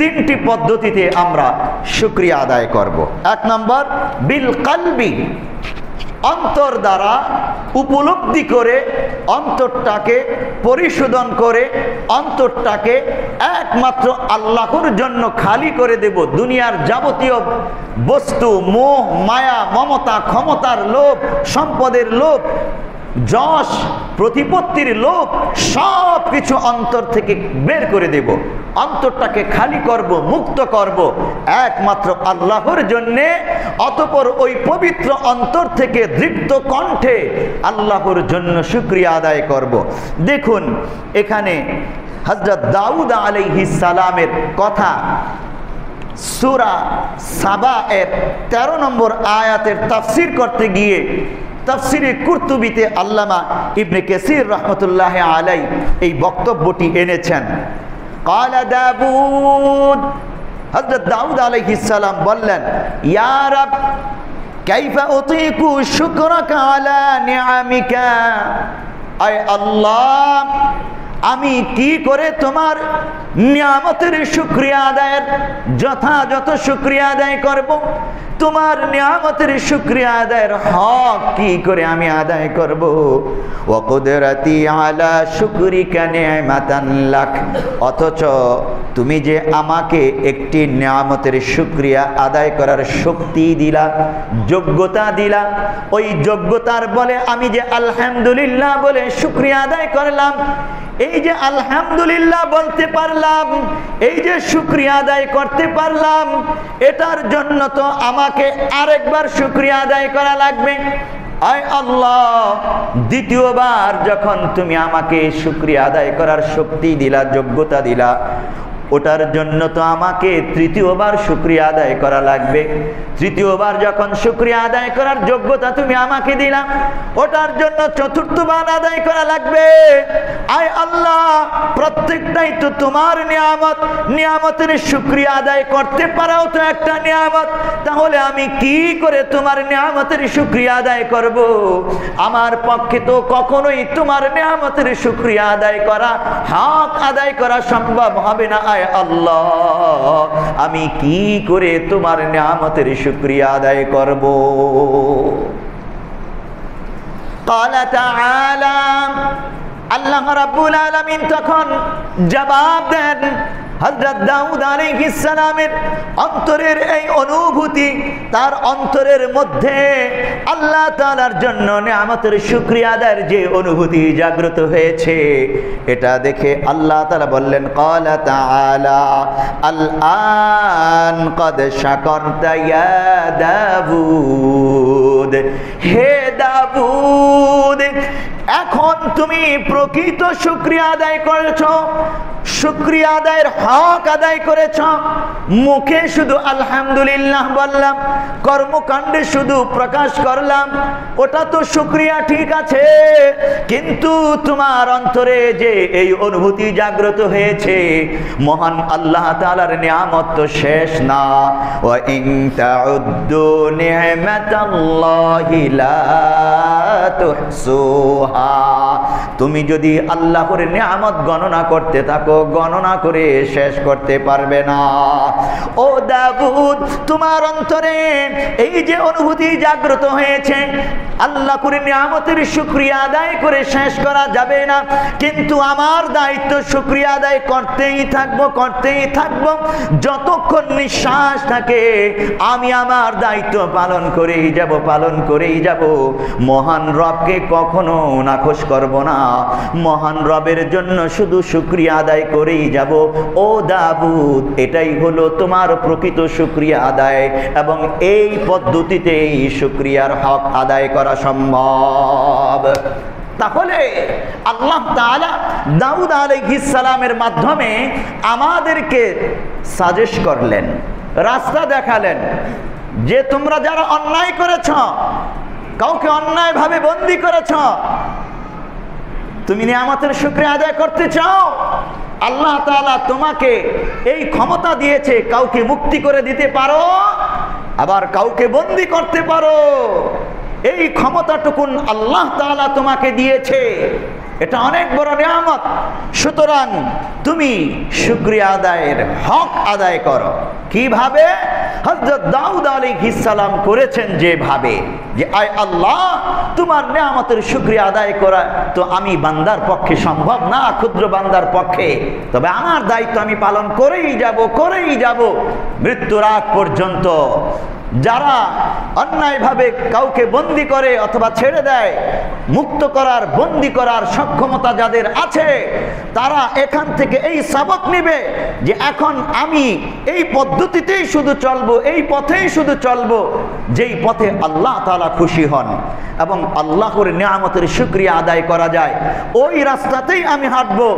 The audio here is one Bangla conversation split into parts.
তিনটি পদ্ধতিতে আমরা শুকরিয়া আদায় করব। এক নম্বর, বিল কলবি, অন্তর দ্বারা উপলব্ধি করে, অন্তরটাকে পরিশোধন করে, অন্তরটাকে একমাত্র আল্লাহর জন্য খালি করে দেব। দুনিয়ার যাবতীয় বস্তু, মোহ, মায়া, মমতা, ক্ষমতার লোভ, সম্পদের লোভ, যশ প্রতিপত্তির লোভ, সব কিছু অন্তর থেকে বের করে দেব। অন্তরটাকে খালি করব, মুক্ত করব একমাত্র আল্লাহর জন্যে। অতঃপর ওই পবিত্র অন্তর থেকে দৃপ্ত কণ্ঠে আল্লাহর জন্য শুকরিয়া আদায় করব। দেখুন এখানে হযরত দাউদ আলাইহিস সালামের কথা সূরা সাবা এর 13 নম্বর আয়াতের তাফসীর করতে গিয়ে তাফসিরে কুরতুবিতে আল্লামা ইবনে কাসির রাহমাতুল্লাহি আলাইহি এই বক্তব্যটি এনেছেন। ক্বালা দাউদ, হযরত দাউদ আলাইহিস সালাম বললেন, ইয়া রাব কাইফা উতিকু শুকরাকা আলা নিআমিকা, আয় আল্লাহ আমি কি করে তোমার নিয়ামতের শুকরিয়া আদায়ের যথাযথ শুকরিয়া আদায় করব? তোমার নিয়ামতের শুকরিয়া আদায়ের হক কি করে আমি আদায় করব? ওয়া কুদরাতি আলা শুকরিকা নি'মাতান লাক, অথচ তুমি যে আমাকে একটি নিয়ামতের শুকরিয়া আদায় করার শক্তি দিলা, যোগ্যতা দিলা, ওই যোগ্যতার বলে আমি যে আলহামদুলিল্লাহ বলে শুকরিয়া আদায় করলাম, এই যে আলহামদুলিল্লাহ বলতে পারলাম, এই যে শুকরিয়া আদায় করতে পারলাম, এটার জন্য তো আমাকে আরেকবার শুকরিয়া আদায় করা লাগবে। আয় আল্লাহ, দ্বিতীয়বার যখন তুমি আমাকে শুকরিয়া আদায় করার শক্তি দিলা, যোগ্যতা দিলা, ওটার জন্য তো আমাকে তৃতীয়বার শুকরিয়া আদায় করা লাগবে। তৃতীয়বার যখন শুকরিয়া আদায় করার যোগ্যতা তুমি আমাকে দিলা, ওটার জন্য চতুর্থবার আদায় করা লাগবে। আয় আল্লাহ, প্রত্যেকটাই তো তোমার নিয়ামত, নিয়ামতের শুকরিয়া আদায় করতে পারাও তো একটা নিয়ামত। তাহলে আমি কি করে তোমার নিয়ামতের শুকরিয়া আদায় করব? আমার পক্ষে তো কখনোই তোমার নিয়ামতের শুকরিয়া আদায় করা, হক আদায় করা সম্ভব হবে না। আয় আল্লাহ, আমি কি করে তোমার নিয়ামতের শুকরিয়া আদায় করব? ক্বালা তাআলা, আল্লাহ রাব্বুল আলামিন তখন জবাব দেন, হযরত দাউদ আলাইহিস সালামের অন্তরের এই অনুভূতি, তার অন্তরের মধ্যে আল্লাহ তাআলার জন্য নিয়ামতের শুকরিয়া আদায়ের যে অনুভূতি জাগ্রত হয়েছে, এটা দেখে আল্লাহ তাআলা বললেন, ক্বালা তাআলা আল-আন ক্বাদ শাকারতা ইয়া দাউদ, হে দাউদ এখন তুমি প্রকৃত শুকরিয়া আদায় করেছো, শুকরিয়া আদায়ের হক আদায় করেছ। মুখে শুধু আলহামদুলিল্লাহ বললাম, কর্মকাণ্ডে শুধু প্রকাশ করলাম, ওটা তো শুকরিয়া ঠিক আছে, কিন্তু তোমার অন্তরে যে এই অনুভূতি জাগ্রত হয়েছে, মহান আল্লাহ তাআলার নিয়ামত তো শেষ না। ওয়া ইন তাউদ্দু নি'মাতাল্লাহি লা তুহসুহা, তুমি যদি আল্লাহর নিয়ামত গণনা করতে থাকো, গণনা করে শেষ করতে পারবে না। ও দাউদ, তোমার অন্তরে এই যে অনুভূতি জাগ্রত হয়েছে, আল্লাহর নিয়ামতের শুকরিয়া আদায় করে শেষ করা যাবে না, কিন্তু আমার দায়িত্ব শুকরিয়া আদায় করতেই থাকবো, করতেই থাকবো। যতক্ষণ নিঃশ্বাস থাকে আমি আমার দায়িত্ব পালন করেই যাব, পালন করেই যাব। মহান রবকে কখনো নাখোশ করব না, মহান রবের জন্য শুধু শুকরিয়া আদায় করেই যাব। ও দাউদ, এটাই হলো তোমার প্রকৃত শুকরিয়া আদায়, এবং এই পদ্ধতিতেই শুকরিয়ার হক আদায় করা সম্ভব। তাহলে আল্লাহ তাআলা দাউদ আলাইহিস সালামের মাধ্যমে আমাদেরকে সাজেস্ট করলেন, রাস্তা দেখালেন, যে তোমরা যারা অন্যায় করেছ, কাউকে অন্যায়ভাবে বন্দী করেছ, তুমি নিয়ামতের শুকরিয়া আদায় করতে চাও, আল্লাহ তাআলা তোমাকে এই ক্ষমতা দিয়েছে, কাউকে মুক্তি করে দিতে পারো, আবার কাউকে বন্দী করতে পারো। এই ক্ষমতাটুকুন আল্লাহ তাআলা তোমাকে দিয়েছে, এটা অনেক বড় নিয়ামত। সুতরাং তুমি শুকরিয়া আদায়ের হক আদায় করো। কিভাবে? হযরত দাউদ আলাইহিস সালাম করেছেন যেভাবে, যে আয় আল্লাহ, তোমার নিয়ামতের শুকরিয়া আদায় করা তো আমি বান্দার পক্ষে সম্ভব না, ক্ষুদ্র বান্দার পক্ষে, তবে আমার দায়িত্ব আমি পালন করেই যাব মৃত্যুর আগ পর্যন্ত। যারা অন্যায়ভাবে কাউকে বন্দী করে অথবা ছেড়ে দেয়, মুক্ত করার, বন্দী করার সক্ষমতা যাদের আছে, তারা এখান থেকে এই সবক নেবে যে এখন আমি এই পদ্ধতিতেই শুধু চলবো, এই পথেই শুধু চলবো যেই পথে আল্লাহ তাআলা খুশি হন এবং আল্লাহর নিয়ামতের শুকরিয়া আদায় করা যায়, ওই রাস্তাতেই আমি হাঁটবো।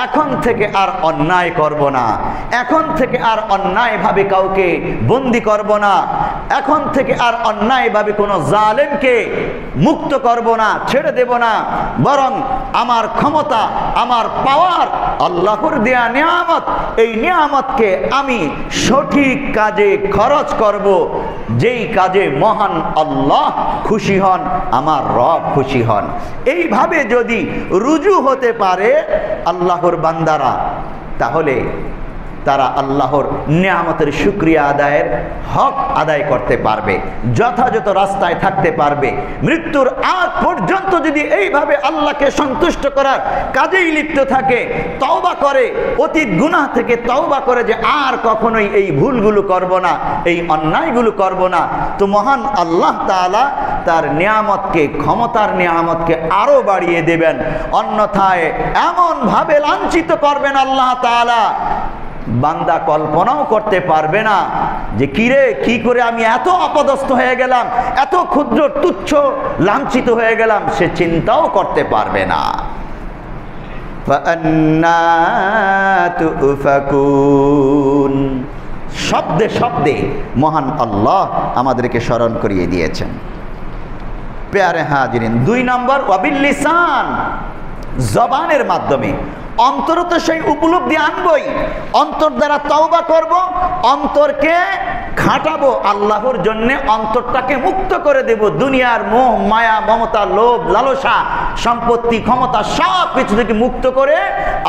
এখন থেকে আর অন্যায় করব না, এখন থেকে আর অন্যায়ভাবে কাউকে বন্দী করব না, এখন থেকে আর অন্যায়ভাবে কোনো জালেমকে মুক্ত করব না, ছেড়ে দেব না, বরং আমার ক্ষমতা, আমার পাওয়ার আল্লাহর দেয়া নিয়ামত, এই নিয়ামতকে আমি সঠিক কাজে খরচ করব, যেই কাজে মহান আল্লাহ খুশি হন, আমার রব খুশি হন। এইভাবে যদি রুজু হতে পারে আল্লাহর বান্দারা, তাহলে তারা আল্লাহর নিয়ামতের শুকরিয়া আদায়ের হক আদায় করতে পারবে, যথাযথ রাস্তায় থাকতে পারবে। মৃত্যুর আগ পর্যন্ত যদি এইভাবে আল্লাহকে সন্তুষ্ট করার কাজেই লিপ্ত থাকে, তওবা করে, অতীত গুনাহ থেকে তওবা করে যে আর কখনোই এই ভুলগুলো করব না, এই অন্যায়গুলো করব না, তো মহান আল্লাহ তাআলা তার নিয়ামতকে, ক্ষমতার নিয়ামতকে আরো বাড়িয়ে দেবেন। অন্যথায় এমনভাবে লাঞ্ছিত করবেন আল্লাহ তাআলা, বান্দা কল্পনাও করতে পারবে না যে কিরে, কি করে আমি এত অপদস্থ হয়ে গেলাম, এত ক্ষুদ্র তুচ্ছ লাঞ্ছিত হয়ে গেলাম, সে চিন্তাও করতে পারবে না। ফাআন্না তুফাকুন, শব্দে শব্দে মহান আল্লাহ আমাদেরকে স্মরণ করিয়ে দিয়েছেন। প্যারে হাজিরিন, 2 নম্বর ওয়াবিল লিসান, জবানের মাধ্যমে। অন্তর তো সেই উপলব্ধি আনবই, অন্তর দ্বারা তওবা করব, অন্তরকে খাটাবো আল্লাহর জন্য, অন্তরটাকে মুক্ত করে দেব দুনিয়ার মোহ মায়া মমতা লোভ লালসা সম্পত্তি ক্ষমতা সব কিছু থেকে মুক্ত করে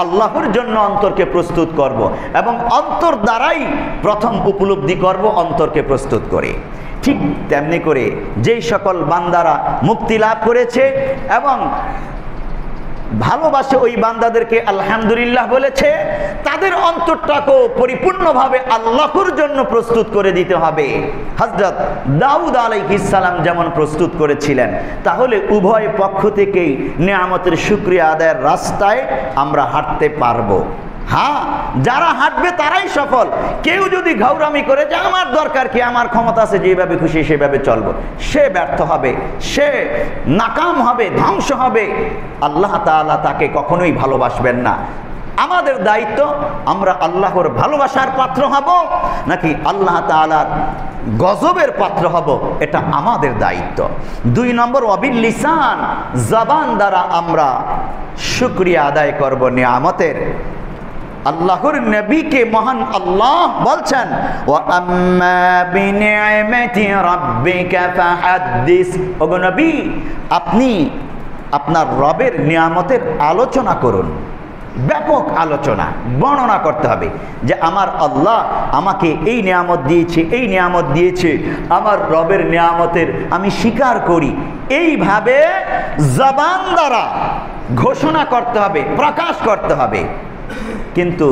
আল্লাহর জন্য অন্তরকে প্রস্তুত করব, এবং অন্তর দ্বারাই প্রথম উপলব্ধি করব অন্তরকে প্রস্তুত করে। ঠিক তেমনি করে যেই সকল বান্দারা মুক্তি লাভ করেছে এবং ভালোবাসে ওই বান্দাদেরকে আলহামদুলিল্লাহ বলেছে, তাদের অন্তরটাকেও পরিপূর্ণভাবে আল্লাহর জন্য প্রস্তুত করে দিতে হবে। হযরত দাউদ আলাইহিস সালাম যেমন প্রস্তুত করেছিলেন, তাহলে উভয় পক্ষ থেকেই নিয়ামতের শুকরিয়া আদায়ের রাস্তায় আমরা হাঁটতে পারবো। হ্যাঁ, যারা হাঁটবে তারাই সফল। কেউ যদি ঘাউরামি করে যে আমার দরকার কি, আমার ক্ষমতা আছে, যেভাবে খুশি সেভাবে চলবো, সে ব্যর্থ হবে, সে নাকাম হবে, ধ্বংস হবে। আল্লাহ তাআলা তাকে কখনোই ভালোবাসবেন না। আমাদের দায়িত্ব, আমরা আল্লাহর ভালোবাসার পাত্র হব নাকি আল্লাহ তাআলার গজবের পাত্র হব, এটা আমাদের দায়িত্ব। 2 নম্বর ওয়াবিল লিসান, জবান দ্বারা আমরা শুকরিয়া আদায় করব নিয়ামতের। আল্লাহর নবীকে মহান আল্লাহ বলছেন, ওয়া আম্মা বিনি'মাতি রাব্বিকা ফাহাদ্দিস, ওগো নবী আপনি আপনার রবের নিয়ামতের আলোচনা করুন। ব্যাপক আলোচনা, বর্ণনা করতে হবে যে আমার আল্লাহ আমাকে এই নিয়ামত দিয়েছে, এই নিয়ামত দিয়েছে, আমার রবের নিয়ামতের আমি স্বীকার করি। এইভাবে জবান দ্বারা ঘোষণা করতে হবে, প্রকাশ করতে হবে। কিন্তু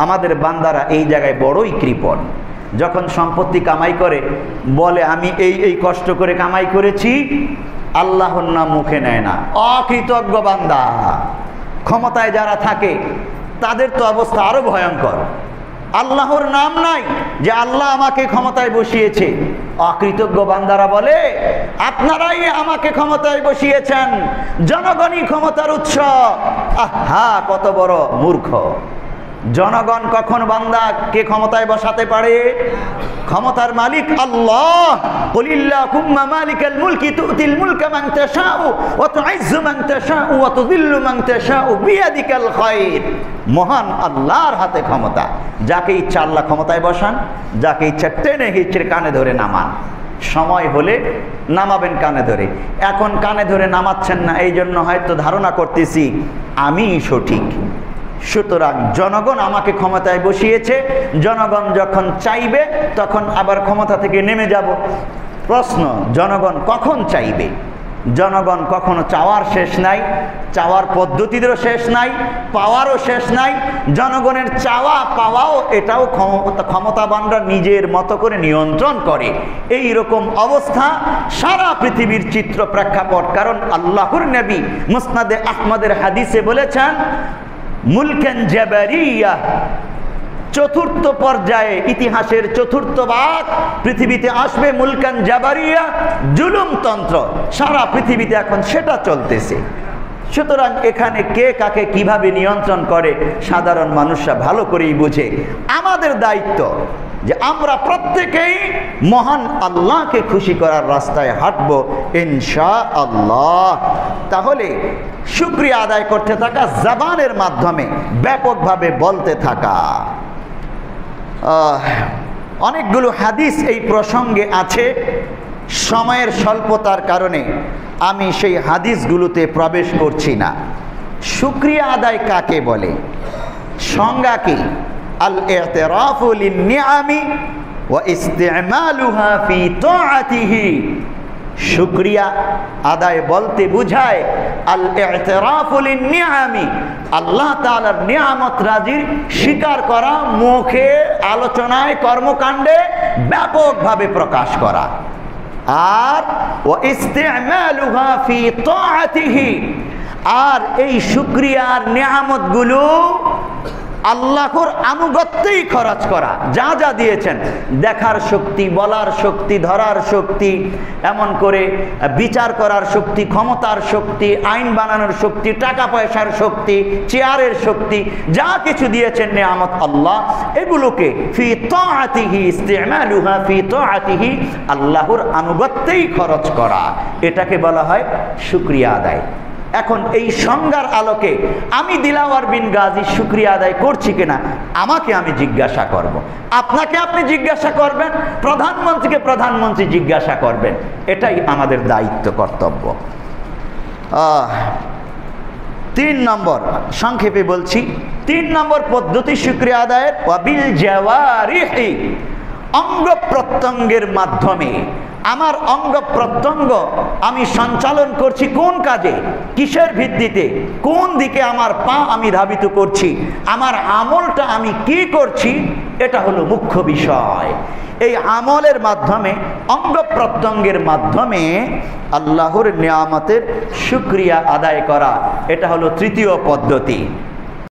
আমাদের বান্দারা এই জায়গায় বড়ই কৃপণ। যখন সম্পত্তি কামাই করে বলে আমি এই কষ্ট করে কামাই করেছি, আল্লাহর নাম মুখে নেয় না। অকৃতজ্ঞ বান্দা। ক্ষমতায় যারা থাকে তাদের তো অবস্থা আরো ভয়ঙ্কর। আল্লাহর নাম নাই যে আল্লাহ আমাকে ক্ষমতায় বসিয়েছে। অকৃতজ্ঞ বান্দারা বলে আপনারাই আমাকে ক্ষমতায় বসিয়েছেন, জনগণই ক্ষমতার উৎস। আহা, কত বড় মূর্খ! জনগণ কখন বান্দাকে ক্ষমতায় বসাতে পারে? ক্ষমতার মালিক আল্লাহ। কুলিল্লাহুম্মা মালিকাল মুলকি তুতিল মুলকা মান তাশাউ ওয়া তুইজ্জু মান তাশাউ ওয়া তুযিল্লু মান তাশাউ বিয়াদিকাল খায়র। মহান আল্লাহর হাতে ক্ষমতা। যাকে ইচ্ছা আল্লাহ ক্ষমতায় বসান, যাকে ইচ্ছা টেনে হিচড়ে কানে ধরে নামান। সময় হলে নামাবেন কানে ধরে। এখন কানে ধরে নামাচ্ছেন না, এই জন্য হয়তো ধারণা করতেছি আমিই সঠিক। সুতরাং জনগণ আমাকে ক্ষমতায় বসিয়েছে, জনগণ যখন চাইবে তখন আবার ক্ষমতা থেকে নেমে যাব। প্রশ্ন, জনগণ কখন চাইবে? জনগণ কখনো চাওয়ার শেষ নাই, চাওয়ার পদ্ধতিরও শেষ নাই, পাওয়ারও শেষ নাই। জনগণের চাওয়া পাওয়াও এটাও ক্ষমতাবানরা নিজের মতো করে নিয়ন্ত্রণ করে। এই রকম অবস্থা সারা পৃথিবীর চিত্র প্রেক্ষাপট। কারণ আল্লাহর নবী মুসনাদে আহমদের হাদিসে বলেছেন, মুলকান জাবারিয়া, চতুর্থ পর্যায়ে ইতিহাসের চতুর্থ ভাগ পৃথিবীতে আসবে মুলকান জাবারিয়া, জুলুমতন্ত্র। সারা পৃথিবীতে এখন সেটা চলতেছে। সুতরাং এখানে কে কাকে কিভাবে নিয়ন্ত্রণ করে সাধারণ মানুষরা ভালো করেই বুঝে। আমাদের দায়িত্ব যে আমরা প্রত্যেকেই মহান আল্লাহকে খুশি করার রাস্তায় হাঁটবো ইনশাআল্লাহ। তাহলে শুকরিয়া আদায় করতে থাকা, জবানের মাধ্যমে ব্যাপকভাবে বলতে থাকা। অনেকগুলো হাদিস এই প্রসঙ্গে আছে, সময়ের স্বল্পতার কারণে আমি সেই হাদিসগুলোতে প্রবেশ করছি না। শুকরিয়া আদায় কাকে বলে, সংজ্ঞা কি? আল ইতিরাফু লিন-নিআমি ওয়া ইসতিমালুহা ফি তাআতিহি। শুকরিয়া আদায় বলতে বুঝায় আল ইতিরাফু লিন-নিআমি, আল্লাহ তাআলার নিয়ামত রাজির স্বীকার করা, মুখে, আলোচনায়, কর্মকাণ্ডে ব্যাপকভাবে প্রকাশ করা। আর ওয়া ইসতিমালুহা ফি তাআতিহি, আর এই শুকরিয়ার নিয়ামতগুলো আল্লাহর আনুগত্যেই খরচ করা। যা যা দিয়েছেন, দেখার শক্তি, বলার শক্তি, ধরার শক্তি, এমন করে বিচার করার শক্তি, ক্ষমতার শক্তি, আইন বানানোর শক্তি, টাকা পয়সার শক্তি, চেয়ারের শক্তি, যা কিছু দিয়েছেন নিয়ামত আল্লাহ, এগুলোকে ফি তাআতিহি, ইসতিমালুহা ফি তাআতিহি, আল্লাহর আনুগত্যেই খরচ করা, এটাকে বলা হয় শুকরিয়া আদায়। এখন এই সংজ্ঞার আলোকে আমি দিলাওয়ার বিন গাজী শুকরিয়া আদায় করছি কিনা আমাকে আমি জিজ্ঞাসা করব, আপনাকে আপনি জিজ্ঞাসা করবেন, প্রধানমন্ত্রীকে প্রধানমন্ত্রী জিজ্ঞাসা করবেন। এটাই আমাদের দায়িত্ব, কর্তব্য। 3 নম্বর, সংক্ষেপে বলছি, 3 নম্বর পদ্ধতি শুকরিয়া আদায়ের, ওয়াবিল জাওয়ারিহি, অঙ্গ প্রত্যঙ্গের মাধ্যমে। আমার অঙ্গ প্রত্যঙ্গ আমি সঞ্চালন করছি কোন কাজে, কিসের ভিত্তিতে, কোন দিকে আমার পা আমি ধাবিত করছি, আমার আমলটা আমি কি করছি, এটা হলো মুখ্য বিষয়। এই আমলের মাধ্যমে, অঙ্গ প্রত্যঙ্গের মাধ্যমে আল্লাহর নিয়ামতের শুকরিয়া আদায় করা, এটা হলো তৃতীয় পদ্ধতি।